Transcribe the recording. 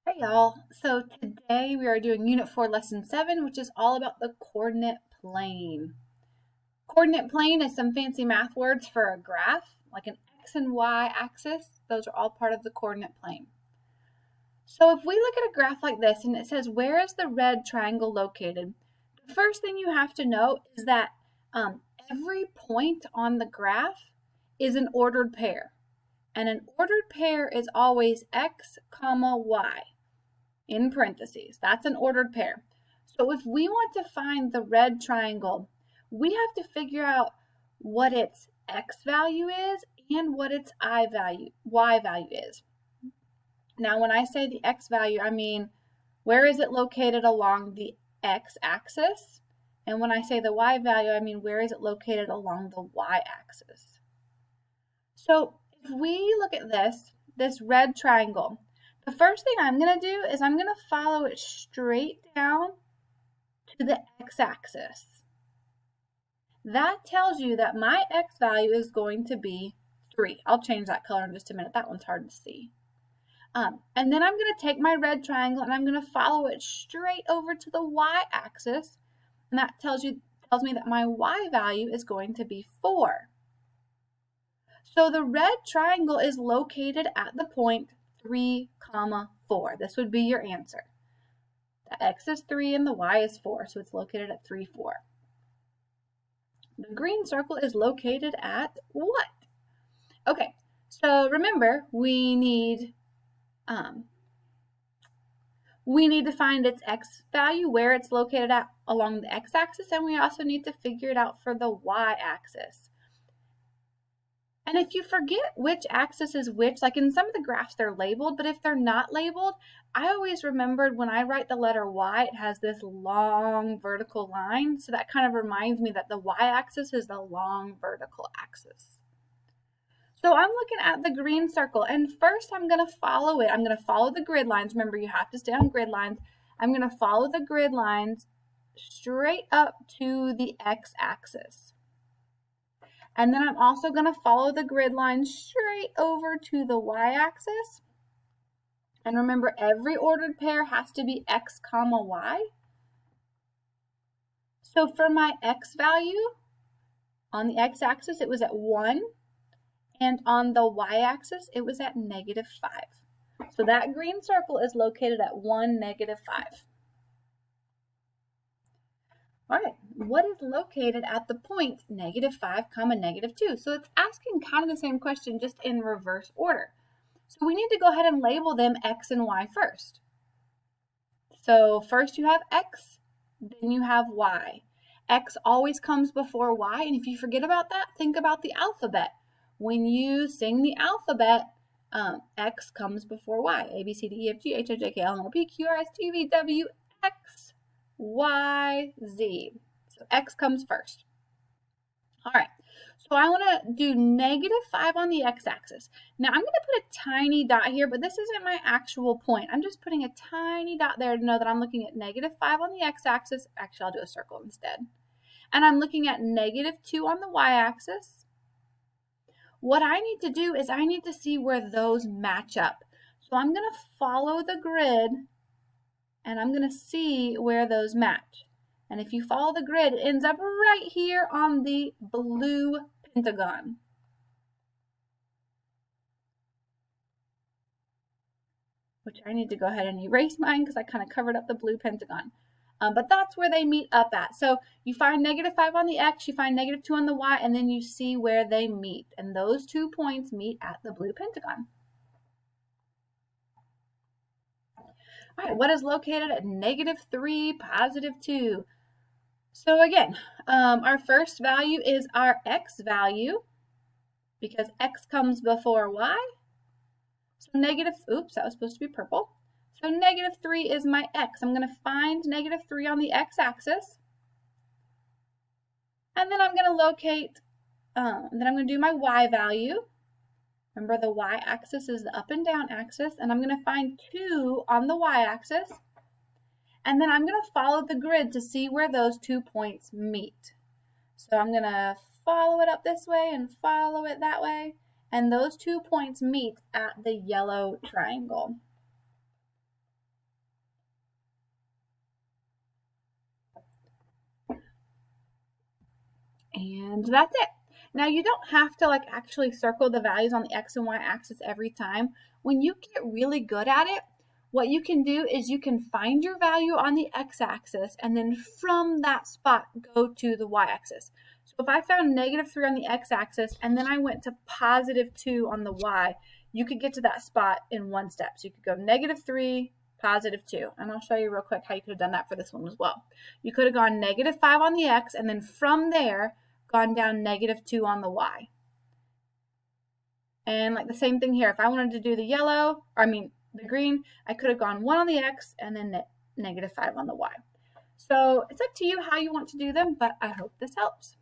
Hey y'all, so today we are doing Unit 4 Lesson 7, which is all about the coordinate plane. Coordinate plane is some fancy math words for a graph, like an X and Y axis. Those are all part of the coordinate plane. So if we look at a graph like this and it says, where is the red triangle located? The first thing you have to know is that every point on the graph is an ordered pair. And an ordered pair is always X, comma, Y. In parentheses. That's an ordered pair. So if we want to find the red triangle, we have to figure out what its X value is and what its Y value is. Now, when I say the X value, I mean, where is it located along the X axis? And when I say the Y value, I mean, where is it located along the Y axis? So if we look at this red triangle, the first thing I'm going to do is I'm going to follow it straight down to the x-axis. That tells you that my x value is going to be 3. I'll change that color in just a minute. That one's hard to see. And then I'm going to take my red triangle and I'm going to follow it straight over to the y-axis. And that tells me that my y value is going to be 4. So the red triangle is located at the point 3, 4. This would be your answer. The x is 3 and the y is 4, so it's located at 3, 4. The green circle is located at what? Okay, so remember, we need to find its x value, where it's located at along the x-axis, and we also need to figure it out for the y-axis. And if you forget which axis is which, like in some of the graphs they're labeled, but if they're not labeled, I always remembered when I write the letter Y, it has this long vertical line. So that kind of reminds me that the y-axis is the long vertical axis. So I'm looking at the green circle, and first I'm going to follow it. I'm going to follow the grid lines. Remember, you have to stay on grid lines. I'm going to follow the grid lines straight up to the x-axis. And then I'm also going to follow the grid line straight over to the y-axis. And remember, every ordered pair has to be x, y. So for my x value, on the x-axis, it was at 1. And on the y-axis, it was at -5. So that green circle is located at 1, -5. All right, what is located at the point -5, -2? So it's asking kind of the same question, just in reverse order. So we need to go ahead and label them x and y first. So first you have x, then you have y. X always comes before y, and if you forget about that, think about the alphabet. When you sing the alphabet, x comes before y. A, B, C, D, E, F, G, H, I, J, K, L, M, N, O, P, Q, R, S, T, U, V, W, X, Y, Z. So X comes first. All right, so I want to do -5 on the x-axis. Now I'm going to put a tiny dot here, but this isn't my actual point. I'm just putting a tiny dot there to know that I'm looking at -5 on the x-axis. Actually, I'll do a circle instead. And I'm looking at -2 on the y-axis. What I need to do is I need to see where those match up. So I'm going to follow the grid and I'm going to see where those match. And if you follow the grid, it ends up right here on the blue pentagon. Which I need to go ahead and erase mine because I kind of covered up the blue pentagon. But that's where they meet up at. So you find -5 on the x, you find -2 on the y, and then you see where they meet. And those 2 points meet at the blue pentagon. All right, what is located at -3, +2? So again, our first value is our x value because x comes before y. So oops, that was supposed to be purple. So -3 is my x. I'm going to find -3 on the x-axis. And then I'm going to locate, then I'm going to do my y value. Remember, the y-axis is the up and down axis. And I'm going to find 2 on the y-axis. And then I'm going to follow the grid to see where those 2 points meet. So I'm going to follow it up this way and follow it that way. And those 2 points meet at the yellow triangle. And that's it. Now you don't have to like actually circle the values on the X and Y axis every time. When you get really good at it, what you can do is you can find your value on the X axis and then from that spot go to the Y axis. So if I found -3 on the X axis and then I went to +2 on the Y, you could get to that spot in one step. So you could go -3, +2. And I'll show you real quick how you could have done that for this one as well. You could have gone -5 on the X and then from there gone down -2 on the Y. And like the same thing here, if I wanted to do the yellow, the green, I could have gone 1 on the X and then -5 on the Y. So it's up to you how you want to do them, but I hope this helps.